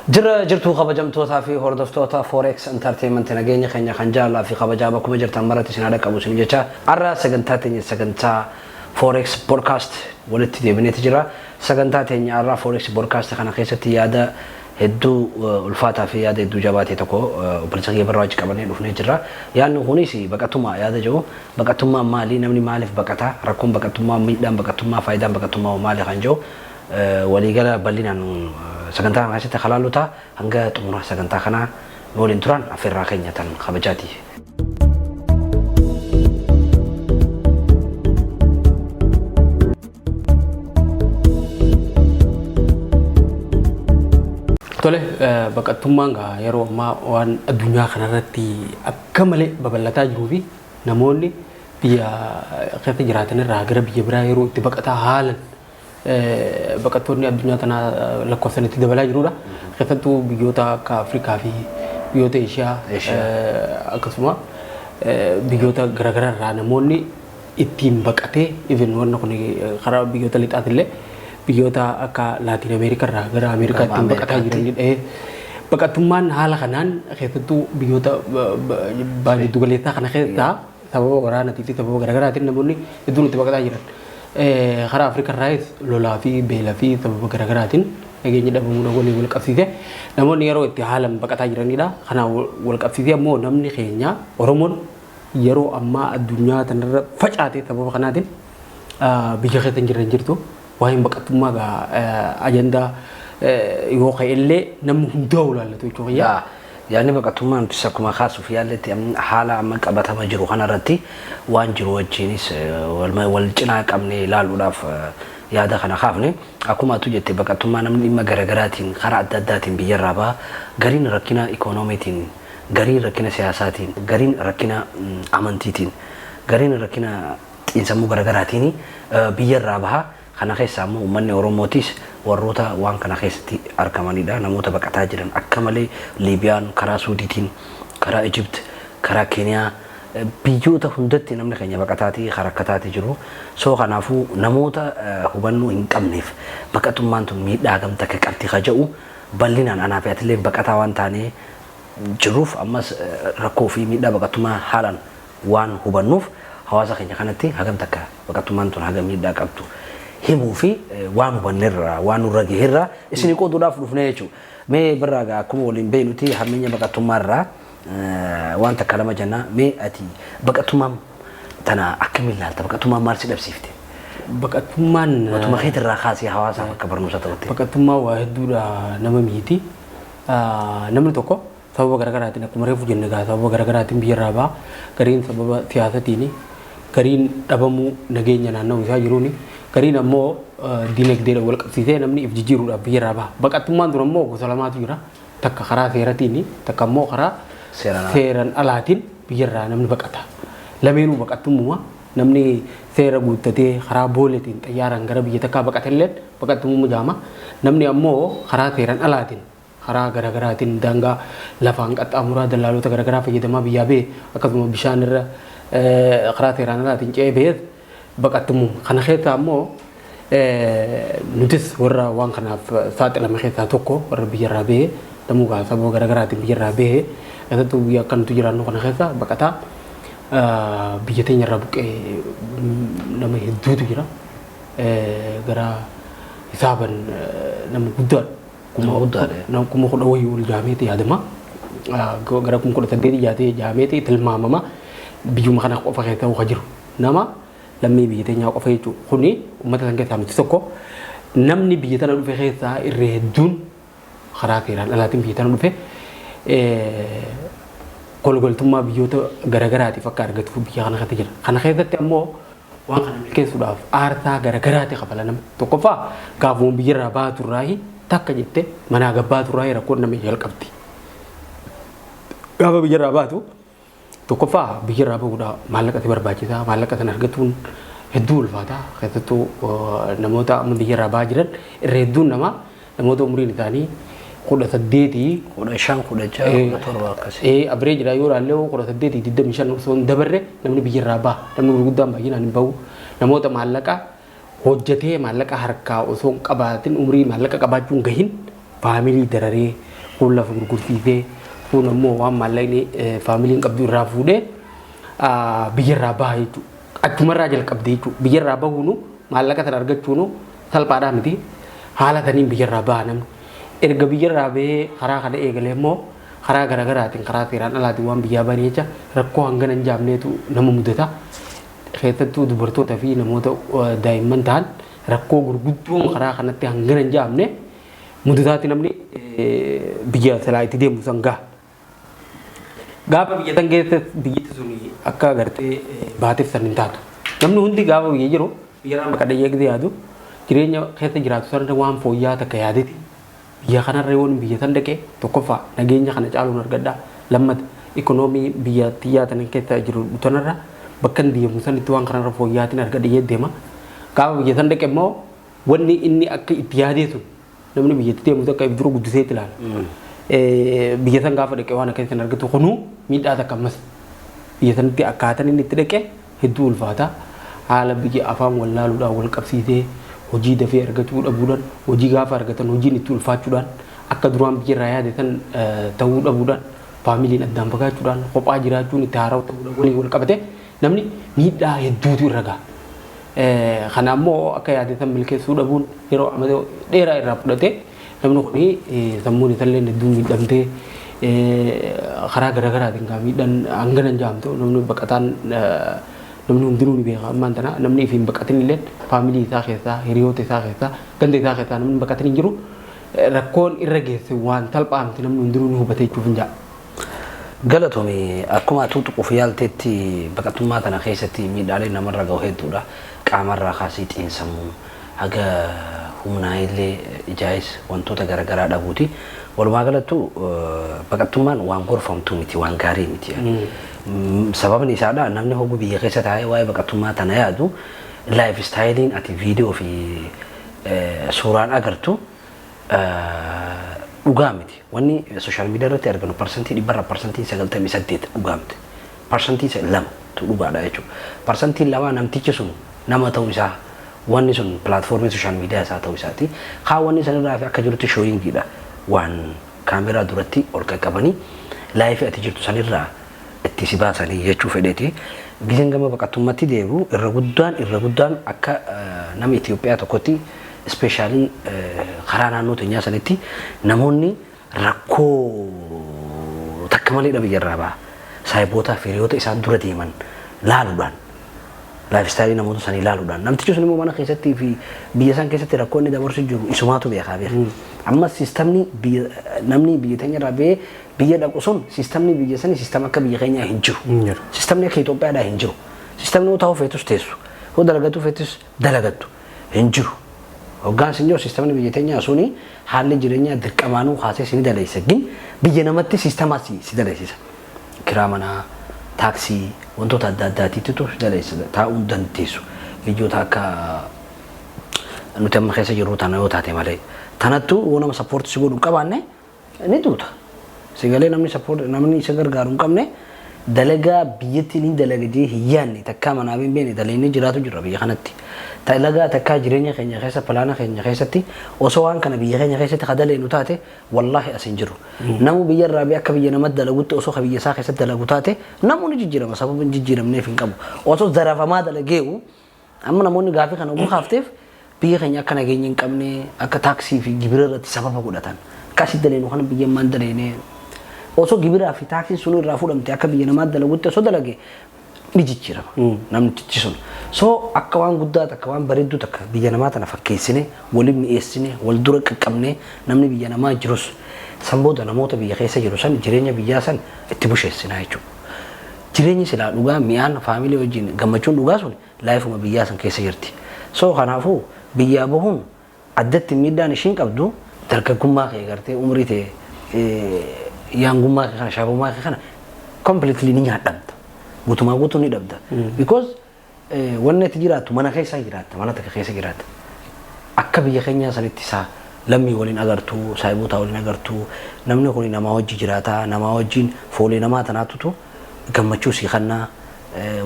جرتو خبجمتوتا في هوردفتوتا فوركس انترتينمنت نغيني خنيا خنجالا في خبجابا كما جرتان مرات سنادك ابو سنجتا ارا سغنتاتني سغنتا فوركس بودكاست ولتي دي بنيت جرا سغنتاتني ارا فوركس بودكاست خنا خيستي يادا هدو الفاتا في يادا هدو جاباتي تكو برسغي براج كبني دفني جرا يانو هونيسي بقتما يادا جو بقتما مالي نمني مالف بقتا ركم بقتما ميدان بقتما فايدان بقتما مالي خنجو وليغلا بلينا سكنتا ماشي تخلالوتا هنگا تمرا سكنتا خنا نولين تران افرا خنيتان خبجاتي tole bakattummaan yeroo ammaa waan addunyaa kanarratti akkamale babal'ataa jiruu fi namoonni biyya keessa jiraatan irraa gara biyya biraa yeroo itti baqataa haalan baqattoonni addunyaa tana lakkoofsan itti dabalaa jirudha. Keessattuu biyyoota akka Afrikaa fi biyyoota Eeshiyaa akkasuma biyyoota garaagaraa irraa namoonni ittiin baqatee even wanna kun karaa biyyoota lixaatillee biyyoota akka Laatiin Ameerikaa irraa gara Ameerikaa ittiin baqataa jiranidha. Baqattummaan haala kanaan keessattuu biyyoota baay'ee galeessaa kana keessaa sababa waraanaatii fi sababa garaagaraatiin namoonni hedduun itti baqataa jiran. Karaa Afrikaa irraas lolaa fi beelaa fi sababa garaagaraatiin nageenya dhabamuudha waliin wal qabsiise namoonni yeroo itti haalan baqataa jiranidha. Kanaan wal qabsiise ammoo namni keenya Oromoon yeroo ammaa addunyaa tanarra facaatee sababa kanaatiin biyya keessa hin jiran jirtu. Waa'een baqattummaa ajandaa yoo ka'ellee namni hundaa olaallatu jechuudha. Yaani baqattummaan akkuma kaasuuf yaalletti haala amma qabatama jiru kanarratti waan jiru wajjinis wal cinaa qabnee ilaaluudhaaf yaada kana kaafne akkuma atu jette baqattummaa namni dhimma garaagaraatiin karaa adda addaatiin biyyarraa ba'a gariin rakkina ikoonomiitiin gariin rakkina siyaasaatiin gariin rakkina amantiitiin gariin rakkina xiinsammuu garaagaraatiin biyyarraa baha. Kana keessa ammoo uummanni Oromootis warroota waan kana keessatti argamanidha. Namoota baqataa jiran akka malee Liibiyaan karaa Suudiitiin, karaa Ijipt, karaa Keeniyaa biyyoota hundatti namni keenya baqataatii harakkataati jiru. Soo kanaafuu namoota hubannoo hin qabneef baqatummaan tun miidhaa gamta akka qabdi kaja'u bal'inaan anaafiyaatilee baqataa waan taanee jiruuf ammas rakkoo fi miidhaa baqatummaa haalaan waan hubannuuf hawaasa keenya kanatti hagam takka baqatummaan tun hagam miidhaa qabdu. Himuu fi waan hubanneerra waan nurra gaheerra isin qooduudhaaf dhufnee jechuudha. Mee birraa akkuma waliin beeynuti hammeenya baqatummaarraa waan takka lama jennaa mee ati baqatummaan tana akkamiin ilaalta baqatummaan maal si dhabsiifte? Baqatummaan watuma keetirraa kaasee hawaasaaf akka barnoota ta'utti. Baqatummaa waa hedduudha nama miiti. Namni tokko sababa garaagaraatiin akkuma reefu jenne sababa garaagaraatiin biyyarraa ba'a gariin sababa siyaasaatiin gariin dhabamuu nageenya naannoo isaa jiruuni. Gariin ammoo dinagdeedhaan wal qabsiisee namni if jijjiiruudhaaf biyyarraa baha. Baqattummaan tun ammoo gosa lamaatu jira. Takka karaa seeraatiin takka ammoo karaa seeraan alaatiin biyyarraa namni baqata. Lameenuu baqattummaa namni seera guuttatee karaa booleetiin xayyaaraan gara biyya takkaa baqatellee baqattummaa jaama. Namni ammoo karaa seeraan alaatiin karaa garaagaraatiin daangaa lafaan qaxxaamuraa dallaalota garaagaraa fayyadamaa biyyaa ba'e akkasuma bishaan irra karaa seeraan alaatiin ce'ee ba'ees baqattummaa kana keessa ammoo nutis warra waan kanaaf saaxilame keessaa tokko warra biyyarraa ba'ee namuu sababa garaagaraatiin biyyarraa ba'ee keessattuu biyya akkanatu jiraannu kana keessa baqataa biyya teenyarraa buqqee nama hedduutu jira gara hisaaban nama guddaadha. Kuma kudha wayii ol jaameeti yaadama gara kuma kudha saddeeti jaameeti tilmaamama biyyuma kana qofa keessa waa jiru nama. Lammii biyya teenyaa qofa jechuudha. Kuni uummata san keessaa miti tokko namni biyya tana dhufe keessaa irra hedduun karaa seeraan alaatiin biyya tana dhufe golgoltummaa biyyoota garaagaraatiif akka argatuuf biyya kana keessa jira. Kana keessatti ammoo waan kana milkeessuudhaaf aarsaa garaagaraati qabala nama. Tokkoffaa gaafuma biyyarraa baaturraayi takka jettee manaa gabbaaturraayi rakkoon nama jalqabdi. Gaafa biyyarraa baatu tokkoffaa biyyarraa bahuudhaaf maallaqatti barbaachisaa maallaqa sana argatuun hedduu ulfaataa keessattuu namoota biyyarraa bahaa jiran irra hedduun namoota umriin isaanii 18 15 akkasii average yoo ilaalle 18 25 osoo hin dabarre namni biyyarraa baha namni gurguddaan baay'inaan hin bahu namoota maallaqa hojjetee maallaqa harkaa osoo hin qabaatin umrii maallaqa qabaachuun gahin faamilii dararee kun lafa gurgursiisee kun ammoo waan maallaqni faamiliin qabdu irraa fuudhee biyyarraa baha jechuudha. Achumarraa jalqabdee jechuudha. Biyyarraa bahuunu maallaqa sana argachuunu salphaadhaa miti. Haala taniin biyyarraa baha namni. Erga biyyarraa bahee karaa kana eegalee immoo karaa garaagaraatiin karaa seeraan alaatiin waan biyyaa bahanii jecha rakkoo hangana hin jaamneetu nama mudata. Keessattuu dubartootaa fi namoota daa'imman ta'an rakkoo gurguddoon karaa kanatti hangana hin jaamne mudataatti namni biyya salaa itti deemu san gaha. Gaafa biyya san keessatti biyyatti sun akka agartee baateef san hin taatu. Namni hundi gaafa biyya jiru biyyarraa bakka dhiyyeetti yaadu jireenya keessa jiraatu sanarra waan fooyya'aa takka yaadeti. Biyya kanarra yoon biyya san dhaqee tokkoffaa nageenya kana caaluun argadha. Lammata ikoonoomii biyya xiyyaa tan keessa jiru tanarra bakka deemu sanitti waan kanarra fooyya'aatiin argadha deema. Gaafa biyya san dhaqe immoo wanni inni akka itti yaadeetu namni biyyatti deemu takka ibduruu guddiseetti ilaala. Biyya san gaafa dhaqee waan akka isin argatu kunuu miidhaa takka ammas biyya sanitti akkaataan inni itti dhaqe hedduu ulfaata. Haala biyya afaan wallaaluudhaan wal qabsiisee hojii dafee argachuu dhabuudhaan hojii gaafa argatan hojiin itti ulfaachuudhaan akka duraan biyyarraa yaadatan ta'uu dhabuudhaan faamiliin addaan fagaachuudhaan kophaa jiraachuun itti haaraa'u ta'uudhaan waliin wal qabate namni miidhaa hedduutu irra gaha. Kana ammoo akka yaadatan milkeessuu dhabuun yeroo amata dheeraa irraa fudhate namni kun sammuun isaallee hedduu miidhamtee karaa garaagaraatiin kan miidhaan hangana hin jaamtu namni baqataan namni hundinuu ni beeka ammaan tana namni ifiin baqatin illee faamilii isaa keessaa hiriyoota isaa keessaa ganda isaa keessaa namni baqatin hin jiru rakkoon irra geesse waan salphaamti namni hundinuu ni hubate jechuuf hin jaa. Galatoomii akkuma atuu tuquuf yaalteetti baqatummaa tana keessatti miidhaalee namarra gahu hedduudha. Qaamarraa kaasii xiinsammuu haga humnaa illee ijaayis wantoota garaagaraa dhabuuti. Walumaa galattu baqatummaan waan gorfamtuu miti waan gaarii miti. Sababni isaadha namni hoggu biyya keessa taa'ee waa'ee baqatummaa tana yaadu laayif istaayiliin ati viidiyoo fi suuraan agartu dhugaa miti. Wanni sooshaal miidiyaa irratti arginu parsantii 98% dhugaa miti. Parsantii 2 dhugaadha jechuudha. Parsantii 2 namtichi sun nama ta'uu isaa wanni sun pilaatfoormii sooshaal miidiyaa isaa ta'uu isaati. Haa wanni sanirraa fi akka jirutti shooyingiidha. Waan kaameraa duratti ol qaqqabanii laayifii ati jirtu sanirraa itti si baasanii jechuu fedheeti. Biyyan gama baqatummaatti deebi'u irra guddaan akka nama Itoophiyaa tokkotti ispeeshaalii karaa naannoo teenyaa sanitti namoonni rakkoo takka maleedha biyyarraa ba'a. Saayibootaa fi hiriyoota isaan dura deeman laaluudhaan laayif istaayilii namoota sanii laaluudhaan namtichi sun immoo mana keessattii fi biyya isaan keessatti rakkoo inni dabarsu jiru isumaatu beekaa beeka. Amma sistamni namni biyya teenyarraa ba'ee biyya dhaqu sun sistamni biyya sanii sistama akka biyya keenyaa hin jiru. Sistamni akka Itoophiyaadhaa hin jiru. Sistamni yoo ta'u feetus teessu yoo dalagatu feetus dalagattu hin jiru. Hoggaansi hin jiru sistamni biyya teenyaa suni haalli jireenyaa dirqamaanuu kaasee si daleessa gin biyya namatti sistamaa si daleessisa. Kiraa manaa taaksii wantoota adda addaatiitu si daleessa taa'uu dandeessu. Biyyoota akka nuti amma keessa jirru tana yoo taate malee tanattu nama sappoortii si godhu hin qabaanne ni duuta. Sigalee namni isa gargaaru hin qabne dalagaa biyyatti ni dalagajee hin yaanne takkaa manaa hin beekne dalagnee jiraatu jira biyya kanatti. Dalagaa takkaa jireenya keenya keessa palaana keenya keessatti osoo waan kana biyya keenya keessatti kadaleenu taate wallaahi as hin jiru. Namu biyya irraa akka biyya namatti dalagutti osoo biyya isaa keessatti dalagu taate namoonni jijjiirama sababa hin jijjiiramneef hin qabu. Osoo zarafamaa dalagee'u amma namoonni gaafii kana oguu kaafteef biyya keenya akka nageenya hin qabne akka taaksii fi gibira irratti sababa godhatan. Akkasii daleenu kana biyya maan daleene osoo gibiraa fi taaksiin sun irraa fudhamte akka biyya namaa dalagutti osoo dalage ni jijjiirama namtichi sun. So akka waan guddaa akka waan bareedduu takka biyya namaa tana fakkeessine waliin mi'eessine wal dura qaqqabne namni biyya namaa jirus sanbooda namoota biyya keessa jiru san jireenya biyyaa san itti busheessinaa jechuudha. Jireenyi silaa dhugaa mi'aan faamilii wajjin gammachuun dhugaa sun laayifuma biyyaa san keessa jirti. So kanaafuu biyyaa bahuun addatti miidhaan ishiin qabdu dargaggummaa kee gartee umrii ta'e yaangummaa kee kana shaabummaa kee kana completely ni nyaadhamta. Guutumaa guutuu ni dhabda. Because wanni itti jiraattu mana keessa jiraatta mana takka keessa jiraatta. Akka biyya keenyaa sanitti isaa lammii waliin agartu saayiboota waliin agartu namni kun namaa wajji jiraata namaa wajjin foolee namaa tanaatutu gammachuu si kannaa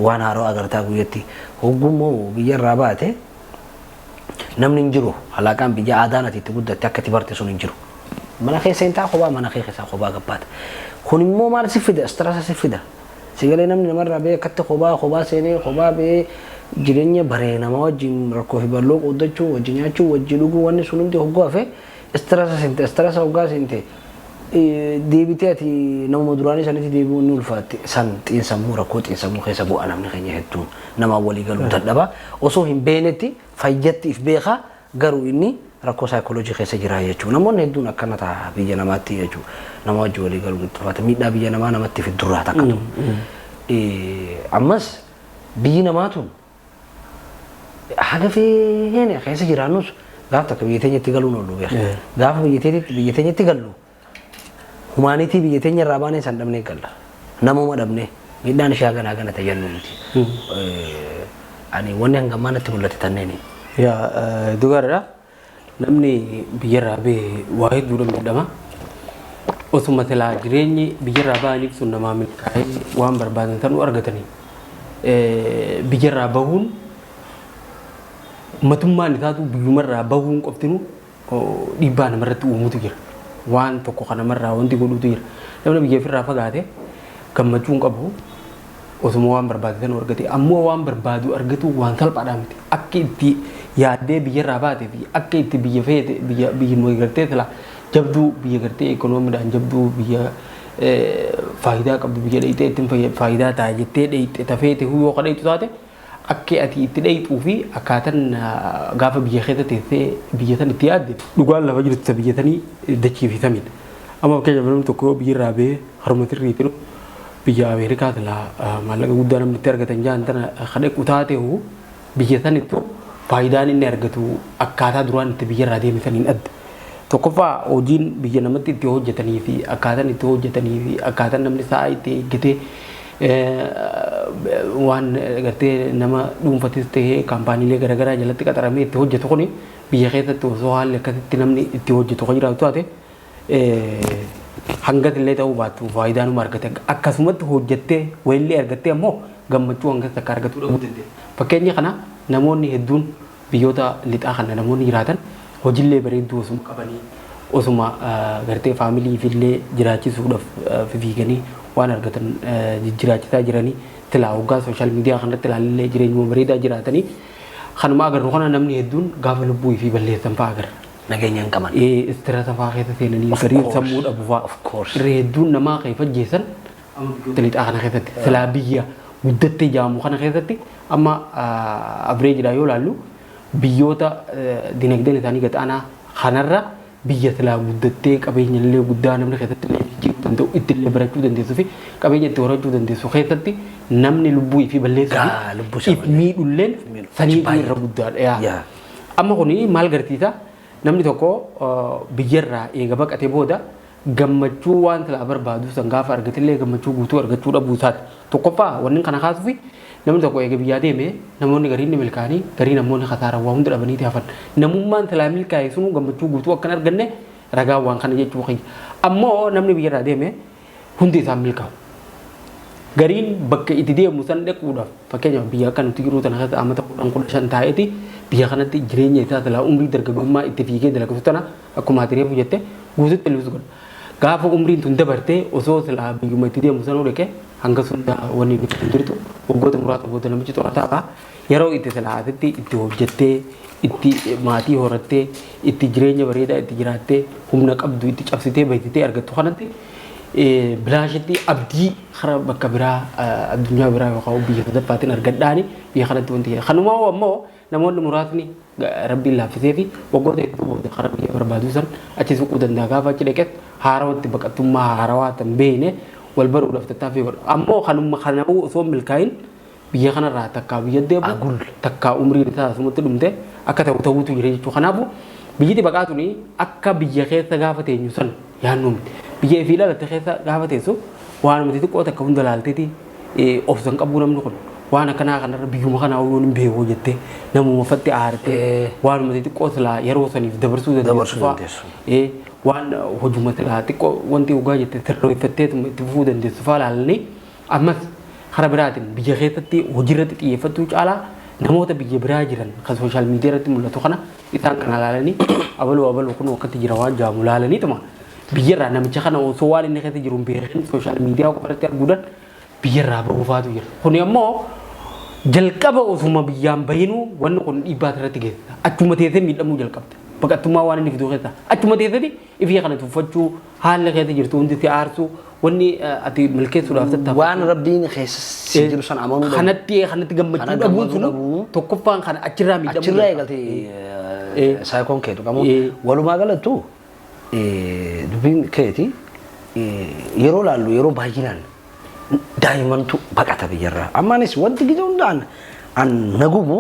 waan haaroo agartaa guyyatti hoggummoo biyya irraa baate namni hin jiru halaaqaan biyya aadaan ati itti guddatte akka itti barte sun hin jiru. mana keessa hin taa kophaa mana keessa kophaa gabbaata kun immoo maal si fida stressa si fida sigalee namni namarraa bee akkatti kophaa seenee kophaa bee jireenya baree nama wajjin rakkoo fi bal'oo qooddachuu wajjin nyaachuu wajjin dhuguu wanni sun hundi hoggoo hafe stressa hoggaa seente deebitee ati nama duraanii sanitti deebi'uun ni ulfaatti san xiinsammuu rakkoo xiinsammuu keessa bu'a namni keenya hedduun nama walii galuu dadhaba osoo hin beenetti fayyattiif beekaa garuu inni rakkoo saayikooloojii keessa jira jechuudha namoonni hedduun akkana ta'a biyya namaatti jechuudha nama wajjin walii galuu itti ulfaata miidhaa biyya namaa namatti fiddurraa takkatu ammas biyyi namaatuun haga feene keessa jiraannus gaaf takka biyya teenyatti galuun oolu beeku gaafa biyya teenyatti gallu humaanitii biyya teenya irraa baanee san dhabnee galla namuma dhabnee miidhaan ishee hagana hagana tajannu miti ani wanni hangammaa natti mul'ate tanneeni. Yaa dhugaadha namni biyyarraa bee waa hedduudha miidhama osuma silaa jireenyi biyyarraa ba'aniif sun namaa milkaa'ee waan barbaadan tanuu argatanii biyyarraa bahuun matummaan isaatu biyyumarraa bahuun qoftinu dhiibbaa namarratti uumutu jira waan tokko kanamarraa wanti godhutu jira namni biyya ofirraa fagaate gammachuu hin qabu osuma waan barbaade tan argate ammoo waan barbaadu argatu waan salphaadhaa miti akka itti yaaddee biyyarraa baate fi akka itti biyya feete biyya gartee sila jabduu biyya gartee ikoonomiidhaan jabduu biyya faayidaa qabdu biyya dheeyxee ittiin faayidaa ta'a jettee dheeyxee tafeete yoo ka dheeyxu taate akka ati itti dheeyxuu fi akkaataan gaafa biyya keessa teessee biyya san itti yaadde dhugaan lafa jirtu biyya sanii dachiifisamin amma fakkeenya namni tokko biyyarraa bee haruma sirriitiin biyya Ameerikaa tilaa maallaqa guddaa namni itti argatan jaan tana kadhequ taatehu biyya sanittu faayidaan inni argatu akkaataa duraan itti biyyarraa deemisaniin adda tokkoffaa hojiin biyya namatti itti hojjetanii fi akkaataan itti hojjetanii fi akkaataan namni sa'a itti eeggatee waan gartee nama dhuunfatis ta'ee kaampaaniilee garaagaraa jalatti qaxaramee itti hojjetu kuni biyya keessatti osoo haalli akkasitti namni itti hojjetu kan jiraatu taate hanga illee ta'uu baattu faayidaa numa argate akkasumatti hojjettee wayillee argattee ammoo gammachuu hanga akka argatu dhabuu dandeenya. Fakkeenya kana namoonni hedduun biyyoota lixaa kana namoonni jiraatan hojiilee bareedduu osuma qabanii osuma gartee faamilii fillee jiraachisuudhaaf fiiganii waan argatan jiraachisaa jiranii tilaa hoggaa sooshaal miidiyaa kanarratti ilaallee jireenyuma bareedaa jiraatanii kanuma agarru kana namni hedduun gaafa lubbuu fi balleessan fa'aa agarra. Nageenya hin qaban. Istirasa fa'aa keessa seenanii gariin sammuu dhabu fa'aa. Irra hedduun namaa kan fajjeessan biyyoota lixaa kana keessatti silaa biyya guddattee jaamu kana keessatti amma abreejidhaa yoo ilaallu biyyoota dinagdeen isaanii gadaanaa kanarra biyya silaa guddattee qabeenya illee guddaa namni keessatti illee jijjiiruu danda'u itti illee barachuu dandeessuu fi qabeenya itti horachuu dandeessu keessatti namni lubbuu fi balleessaa miidhulleen sanii irra guddaadha. Amma kuni maal garsiisa namni tokko biyyarraa eega baqatee booda gammachuu waan silaa barbaadu san gaafa argatillee gammachuu guutuu argachuu dhabuu isaati. Tokkoffaa wanni kana kaasuu fi namni tokko eega biyyaa deeme namoonni gariin ni milkaa'anii garii namoonni kasaaraa waa hundi dhabanii hafan namummaan silaa milkaa'e sunu gammachuu guutuu akka hin arganne ragaa waan kana jechuu kiyya. Ammoo namni biyyarraa deeme hundi isaan milkaa'u. Gariin bakka itti deemu san dhaquudhaaf fakkeenyaaf biyya akka nuti jiru tana keessa amma ta'uudhaan 15 taa'eeti biyya kanatti jireenya isaa silaa umrii dargaggummaa itti fiigee dalagatu tana akkuma ati reefu jette guututti ilbisu godha. Gaafa umriin tun dabartee osoo silaa biyyuma itti deemu sanuu dhaqee hanga sunda wanni nuti jirtu waggoota muraasa booda namichi xurataa yeroo itti silaa asitti itti hojjettee itti maatii horattee itti jireenya bareedaa itti jiraattee humna qabdu itti cabsitee baay'itee argattu kanatti bilaashitti abdii kara bakka biraa addunyaa biraa yookaan biyya sadaffaatiin argadhaani biyya kanatti wanti kanuma ammoo namoonni muraasni rabbiin laaffisee fi waggoota hedduu booda kara biyya barbaadu san achi suquu danda'a gaafa achi dhaqees haarawatti baqattummaa haarawaa tan beene wal baruudhaaf tattaaffii godha ammoo kanuma kanamuu osoo milkaa'in biyya kanarraa takkaa biyya deemu takkaa umriin isaa asumatti dhumte akka ta'uutu jira jechuudha. Kanaafuu biyyatti baqaatuun akka biyya keessa gaafa teenyu san yaannu biyya fi dhalatte keessa gaafa teessu waan nuti xiqqoo takka hunda laalteeti obsan qabuu namni kun waan akkanaa kanarra biyyuma kanaa yoo hin beeku jettee namuma fatti aartee waan nuti xiqqoo silaa yeroo saniif dabarsuu dandeessu waan hojuma silaa xiqqoo wanti dhugaa jettee sirreeffattee itti fufuu dandeessu fa'aa laalanii ammas kara biraatiin biyya keessatti hojiirratti xiyyeeffattuu caalaa namoota biyya biraa jiran kan sooshaal miidiyaa irratti mul'atu kana isaan kana laalanii abaluu kun akkatti jira waan jaamu laalaniituma biyyarraa namicha kana osoo waan inni keessa jiru hin beekin sooshaal miidiyaa qofarratti arguudhaan biyyarraa bahuufaatu jira. Kun immoo jalqaba osuma biyyaan bahinu wanni kun dhiibbaa irratti geessisa. Achuma teessee miidhamuu jalqabda. Baqattummaa waan inni fiduu keessa achuma teessee ifii kana tuffachuu haala keessa jirtu hundi si aarsu wanni ati milkeessuudhaaf tattaafatu. Waan rabbiin keessa jiru san amanuu kanatti gammachuu dhabuun sun tokkoffaan kana achirraa miidhamuu. Achirraa eegaltee saayikoon keetu qabu. Walumaa galattu dubbiin keeti yeroo laallu yeroo baay'inaan daa'imantu baqata biyyarraa. Ammaanis wanti gisa hundaan an nagumu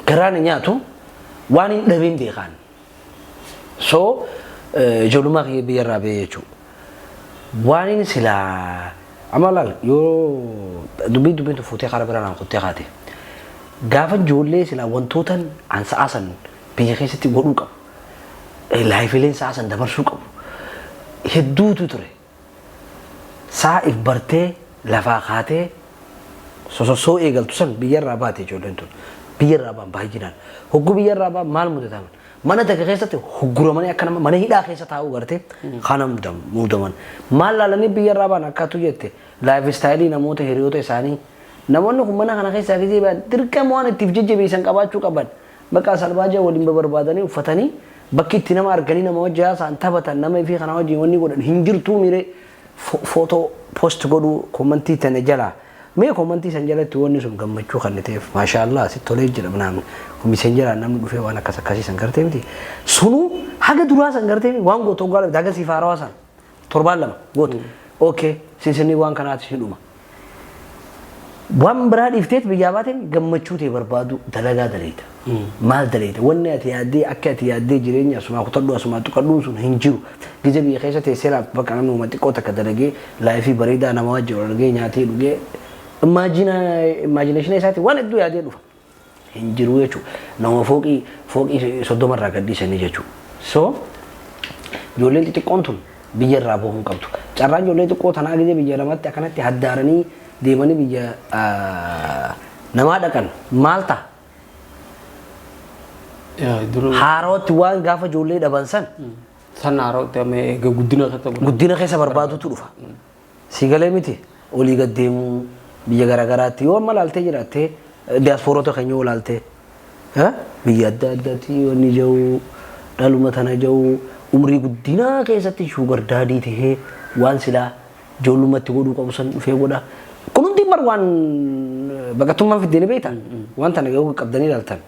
garaan nyaatu waan hin dhabeen beekaan. So ijoollummaa kiyya biyyarraa bahee jechuudha. Waan inni silaa amma laal yoo dubbiin fuutee karaa biraan kuttee kaate gaafa ijoollee silaa wantootan an sa'aasan biyya keessatti godhuu qabu. Laayifileen sa'aasan dabarsuu qabu. Hedduutu ture. Saa if bartee lafaa kaatee sosossoo eegaltu san biyyarraa baate ijoolleen tun biyyarraa baan baay'inaan hogguu biyyarraa baan maal mudataman mana takka keessatti hogguramanii akka nama mana hidhaa keessa taa'uu gartee kanam muudaman maal laalanii biyyarraa baan akkaatu jette laayif istaayilii namoota hiriyoota isaanii namoonni kun mana kana keessaa gisee baan dirqama waan ittiif jajjabeessan qabaachuu qaban bakka salbaajaa waliin barbaadanii uffatanii bakki itti nama arganii nama wajjin haasa'an taphatan nama fi kana wajjin wanni godhan hin jirtuu miree footoo post godhuu komantii tana jalaa mee komantii san jalatti wanni sun gammachuu kan ta'eef maashaallah asitti tolee jira namni kumiseen jala namni dhufee waan akkas akkasii san gartee miti sunu haga duraa san gartee waan gootu gaala daga sifaarawa san torbaan lama gootu okay sinsinni waan kanaati hidhuma waan biraa dhiifteet biyyaa baateen gammachuu ta'e barbaadu dalagaa daleeta maal daleeta wanni ati yaaddee akka ati yaaddee jireenya asumaa kutadhu asumaa tuqadhuun sun hin jiru gija biyya keessa teessee bakka namni uumatti xiqqoo takka dalagee laayifii bareedaa nama wajjin wal argee nyaatee dhugee imaajinashina isaati waan hedduu yaadee dhufa hin jiru jechuudha nama fooqii soddomarraa gadhiisanii jechuudha so ijoolleen xixiqqoon tun biyyarraa bahuu qabdu carraan ijoollee xiqqoo tanaa gija biyya lamatti akkanatti haddaaranii deemanii biyya namaa dhaqan maal ta'a haarootti waan gaafa ijoollee dhaban san haarootti guddina keessa barbaadutu dhufa siigalee miti olii gad deemuu biyya garaagaraatti yoo amma laaltee jiraattee diyaaspoorota keenya yoo laaltee biyya adda addaatti wanni jiru dhaluma tana jiru umrii guddinaa keessatti shuugar daadii tahee waan silaa ijoollumatti godhuu qabu san dhufee godha kun hundi mar waan baqattummaan fiddeen beektan waan tana gahuu qabdanii ilaaltan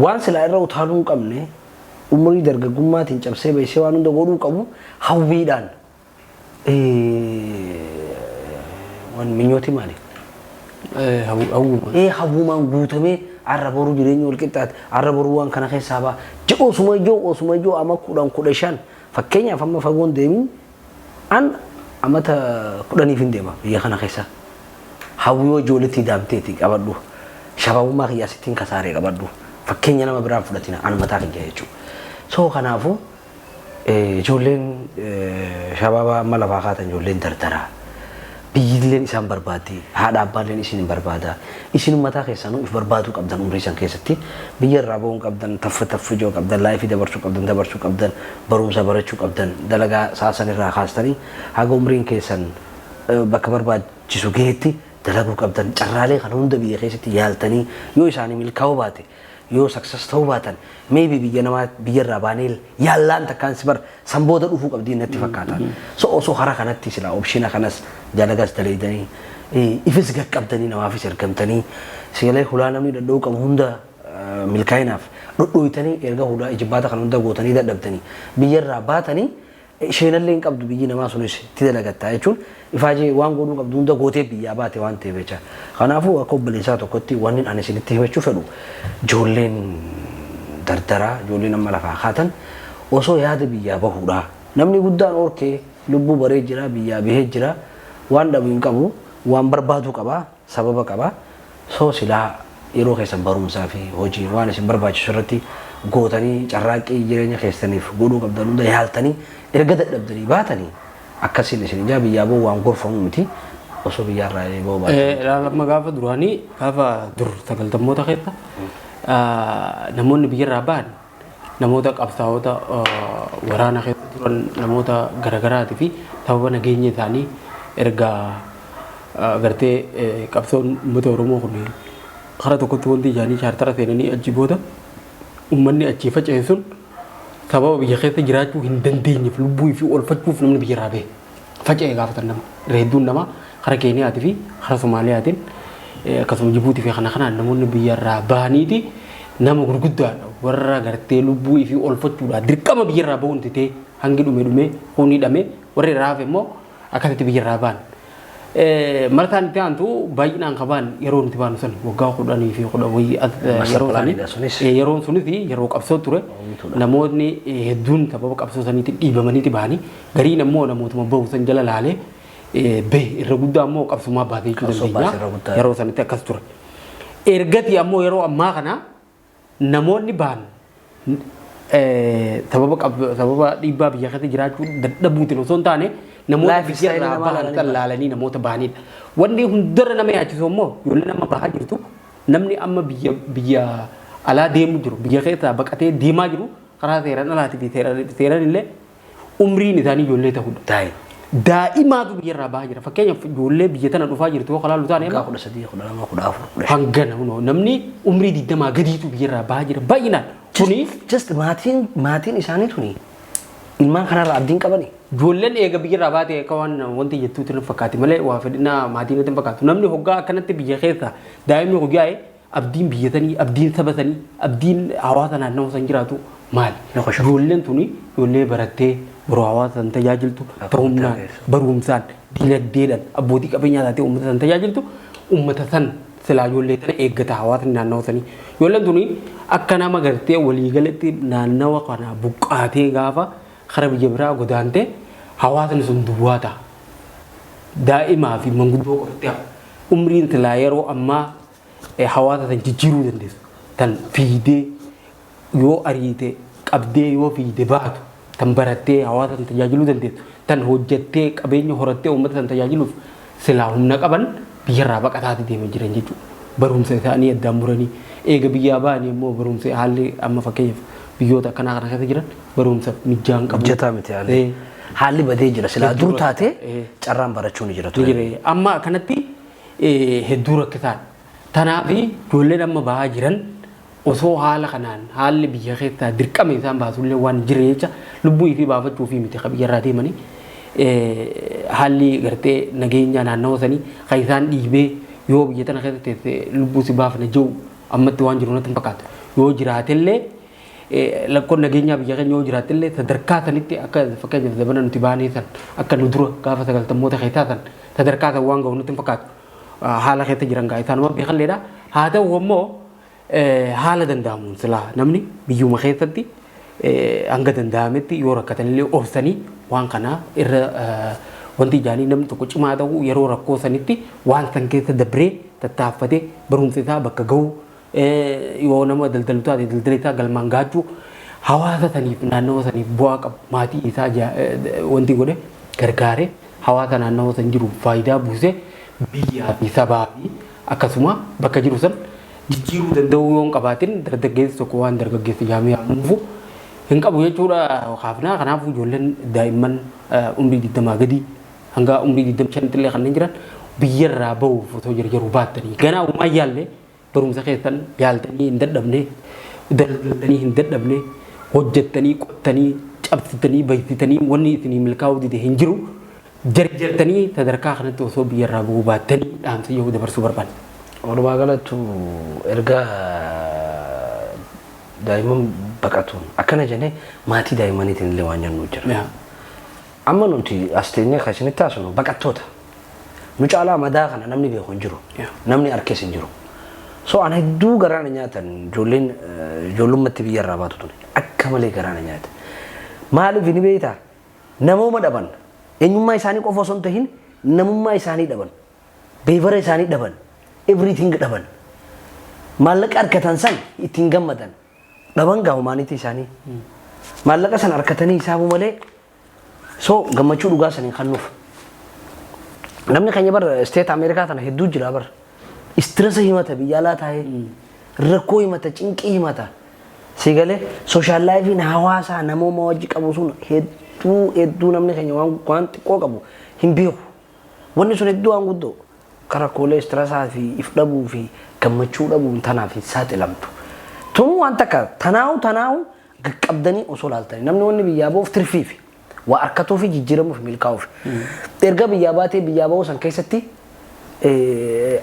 waan silaa irra utaaluu hin qabne umrii dargaggummaatiin cabsee beeksee waan hunda godhuu qabu hawwiidhaan waan minyooti maali? Hawwumaan guutamee arra boruu jireenya wal qixxaate arra boruu waan kana keessaa ba'a osuma ijoo ama 10-15 fakkeenyaaf amma fagoon deemin an amata 10 hin deema biyya kana keessa hawwiyoo ijoolletti daamteeti qabadhu shababummaa kiyyaasittiin kasaaree qabadhu fakkeenya nama biraan fudhatina an mataa kiyya jechuudha so kanaafu ijoolleen shababa amma lafaa kaatan ijoolleen dardaraa biyyileen isaan barbaadde haadha abbaalleen isin hin barbaada isin mataa keessanuu if barbaaduu qabdan umrii san keessatti biyya irraa ba'uu qabdan taffa ijoo qabdan laayifii dabarsuu qabdan barumsa barachuu qabdan dalagaa saasan irraa kaastanii haga umriin keessan bakka barbaachisu geetti dalaguu qabdan carraalee kan hunda biyya keessatti yaaltanii yoo isaanii milkaa'uu baate yoo success ta'uu baatan maybe biyya namaa biyya irraa baanee yaallaan takkaan si bar sanbooda dhufuu qabdii natti fakkaata so osoo hara kanatti sila opshina kanas dalagaas daleedanii ifis gaqqabdanii namaafis ergamtanii sigalee hulaa namni dadhabuu qabu hunda milkaa'inaaf dhodhooytanii erga hulaa ijibbaata kan hunda gootanii dadhabdanii biyya irraa baatanii isheenallee hin qabdu biyyi namaa sunis itti dalagattaa jechuun ifaajee waan godhuu qabdu hunda gootee biyyaa baate waan ta'eef jecha kanaafuu akka obboleessaa tokkotti wanni ani isinitti himachuu fedhu ijoolleen dardaraa ijoolleen amma lafaa kaatan osoo yaada biyyaa bahuudha namni guddaan orkee lubbuu baree jira biyyaa bahee jira waan dhabu hin qabu waan barbaadu qaba sababa qaba soo silaa yeroo keessan barumsaa fi hojii waan isin barbaachisu irratti gootanii carraaqqii jireenya keessaniif godhuu qabdan hunda yaaltanii erga dadhabdanii baatanii akkasiin isin ijaa biyyaa boo waan gorfamu miti osoo biyyaarraa boo baatanii. Laalama gaafa duraanii gaafa dur sagaltammoota keessa namoonni biyyarraa ba'an namoota qabsaa'ota waraana keessa turan namoota garagaraati fi sababa nageenya isaanii erga gartee qabsoon uummata Oromoo kun karaa tokkotti wanti ijaanii chaartara seenanii achi booda uummanni achii faca'e sun sababa biyya keessa jiraachuu hin dandeenyeef lubbuu fi oolfachuuf namni biyya irraa ba'e faca'e gaafatan nama hedduun nama karaa Keeniyaatii fi karaa Somaaliyaatiin akkasuma Jibuutii fi kana kanaan namoonni biyya irraa bahaniiti nama gurguddaadha warra gartee lubbuu fi oolfachuudhaan dirqama biyya irraa ba'uun ta'ee hangi dhume huni dhame warri irraa hafe immoo akkasitti biyya irraa ba'an. Martaan itti aantu baay'inaan qabaan yeroo nuti baanu san waggaa 10 fi 10 yeroo sunis yeroo qabsoo ture namoonni hedduun sababa qabsoo saniitti dhiibamaniiti bahanii gariin immoo namootuma bahu san jala laalee bee irra guddaa immoo qabsumaa baatee jechuu dandeenya yeroo sanitti akkas ture. Ergati ammoo yeroo ammaa kana namoonni bahan sababa dhiibbaa biyya keessa jiraachuu dadhabuutiin osoo hin taane namoota biyya irraa bahan laalanii namoota bahanidha. Wanni hundarra nama yaachisu immoo yoollee nama bahaa jirtu namni amma biyya alaa deemu jiru biyya keessa baqatee deemaa jiru karaa seeraan alaatii fi seeraan illee umriin isaanii ijoollee ta'udha. Daa'imaatu biyya irraa bahaa jira. Fakkeenyaaf ijoollee biyya tana dhufaa jirtu yoo kalaalu taane hangana namni umrii 20 gadiitu biyya irraa bahaa jira baay'inaan. Kuni just maatiin isaanii tuni ilmaan kanarraa abdiin qabani. Ijoolleen eega biyya irraa baatee akka waan wanti jettuutti nuuf fakkaate malee waa fedhinaa maatiin nutti hin fakkaatu. Namni hoggaa akkanatti biyya keessa daa'imni hoggaa'e abdiin biyyatanii, abdiin sabatanii, abdiin hawaasa naannoo san jiraatu maali? Ijoolleen tuni ijoollee barattee yeroo hawaasa san tajaajiltu ta'umnaan barumsaan dinagdeedhaan abbootii qabeenyaa taatee uummata san tajaajiltu uummata san silaa ijoollee tana eeggata hawaasni naannoo sanii. Ijoolleen tuni akka nama gartee waliigalatti naannawa kana buqqaatee gaafa kara biyya biraa godaantee hawaasni sun duwwaa ta'a. Daa'imaa fi manguddoo qortee umriin silaa yeroo ammaa hawaasa san jijjiiruu dandeessu. Tan fiidee yoo ariite qabdee yoo fiide baatu tan barattee hawaasa san tajaajiluu dandeessu. Tan hojjettee qabeenya horattee uummata san tajaajiluuf silaa humna qaban biyyarraa baqataati deemaa jiran jechuudha. Barumsa isaanii addaan muranii eega biyyaa ba'anii immoo barumsa haalli amma fakkeenyaaf biyyoota akkanaa kana keessa jiran barumsa mijaan qabu. Hojjetaa miti haalli badee jira silaa dur taate carraan barachuu ni jira ture. Amma kanatti hedduu rakkisaadha. Tanaaf ijoolleen amma bahaa jiran osoo haala kanaan haalli biyya keessaa dirqama isaan baasullee waan jire jecha lubbuu fi baafachuu fi miti biyyarraa deemanii haalli gartee nageenya naannoo sanii kan isaan dhiibee yoo biyya tana keessa teessee lubbuu si baafna jiru ammatti waan jiru natti hin fakkaatu. Yoo jiraatellee lakkoon nageenyaa biyya keenya yoo jiraatellee sadarkaa sanitti akka fakkeenyaaf zabana nuti baanee san akka nu dura gaafa 90moota keessaa san sadarkaa san waan gahu natti hin fakkaatu. Haala keessa jiran gaa isaanuma beekalleedha. Haa ta'u immoo haala danda'amuun silaa namni biyyuma keessatti hanga danda'ametti yoo rakkatanillee obsanii waan kana irra wanti ijaanii namni tokko cimaa ta'uu yeroo rakkoo sanitti waan san keessa dabree tattaaffatee barumsa isaa bakka gahu yoo nama daldalu taate daldala isaa galmaan gaachuu hawaasa saniif naannoo saniif bu'aa qabu maatii isaa wanti godhe gargaaree hawaasa naannoo san jiru faayidaa buusee biyyaa fi sabaa fi akkasuma bakka jiru san jijjiiruu danda'uu yoo hin qabaatin dargaggeessi tokko waan dargaggeessi jaamee hamuufu hin qabu jechuudha. Kaafnaa kanaafuu ijoolleen daa'imman umrii 20 gadi hanga umrii 25 illee kanneen jiran biyyarraa bahuuf otoo jarjaruu baattanii ganaa uumaa yaallee barumsa keessan yaaltanii hin dadhabne daldaltanii hin dadhabne hojjettanii qottanii cabsitanii baysitanii wanni isinii milkaa'uu dide hin jiru. Jarjartanii sadarkaa kanatti osoo biyyarraa bahuu baattanii dhaamsa yoo dabarsuu barbaanne. Walumaa galatti erga daa'imman baqatuun akkana jennee maatii daa'immaniitiin illee waan jennu jira. Amma nuti as teenyee kan isinitti haasofnu baqattoota. Nu caalaa madaa kana namni beeku hin jiru. Namni harkees hin jiru. So ana hedduu garaana nyaatan ijoollummaatti biyyarraa baatu ture. Akka malee garaana nyaata. Maaliif ni beektaa? Namooma dhaban. Eenyummaa isaanii qofa osoo hin tahin namummaa isaanii dhaban. Beevara isaanii dhaban. Everything dhaban. Maallaqa harkatan san ittiin gammadan. Dhaban gaahumaaniitii isaanii. Maallaqa san harkatanii hisaabu malee so gammachuu dhugaa saniin kannuuf. Namni keenya bar State Amerikaa tana hedduu jira bar. Stressa himata biyya alaa taa'ee rakkoo himata cinqii himata. Sigalee social life hawaasaa namooma wajji qabu sun hedduu namni keenya waan xiqqoo qabu hin beeku. Wanni sun hedduu waan guddoo karaa koolestirasaa fi if dhabuu fi gammachuu dhabuun tanaaf hin saaxilamtu. Tun waan takka tanaa'u qaqqabdanii osoo laaltanii namni wanni biyyaa ba'uuf tirfii fi waa harkatuu fi jijjiiramuuf milkaa'uuf. Erga biyyaa baatee biyyaa ba'uu san keessatti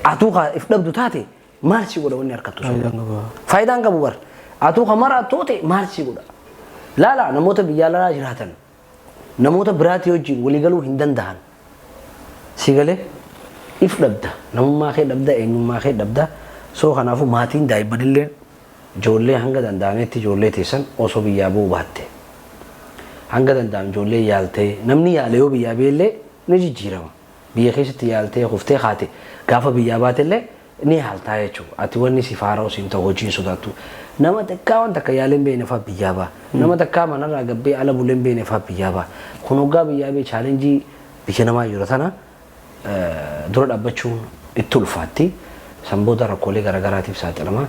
atuu if dhabdu taate maal si godha wanni harkatu sun? Faayidaan qabu bar. Atuu mara toote maal si godha? Laala namoota biyyaa lalaa jiraatan namoota biraatii wajjin waliigaluu hin danda'an. Si galee if dhabda namummaa kee dhabda eenyummaa kee dhabda soo kanaafuu maatiin daa'immanillee ijoollee hanga danda'ametti ijoollee teessan osoo biyyaa ba'uu baatte hanga danda'an ijoollee yaaltee namni yaale yoo biyyaa beellee ni jijjiirama biyya keessatti yaaltee kuftee haate gaafa biyyaa baatellee ni haaltaa jechuudha ati wanni si faara osiin ta'u hojiin sodaattu nama takkaa waan takka yaaleen beene fa'aa biyyaa ba'a nama takkaa manarraa gabbee ala buleen beene fa'aa biyyaa ba'a kun hoggaa biyyaa bee chaalenjii biyya namaa jiru tana dura dhaabbachuun itti ulfaatti sanboota rakkoolee garaagaraatiif saaxilama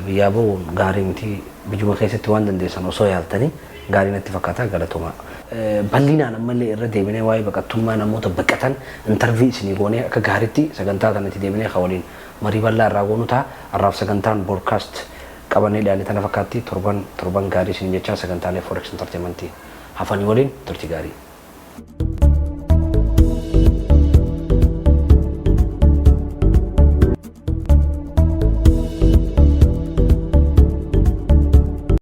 biyyaa ba'uun gaarii miti biyyuma keessatti waan dandeessan osoo yaaltanii gaarii natti fakkaata galatoomaa. Bal'inaan ammallee irra deebinee waa'ee baqattummaa namoota baqatan intarvii isinii goonee akka gaariitti sagantaa kanatti deebinee waliin marii bal'aa irraa goonu ta'a har'aaf sagantaan boodkaast qabannee dhiyaanne tana fakkaatti torban gaarii isin jechaa sagantaalee forex entertainmentii hafanii waliin turtii gaarii.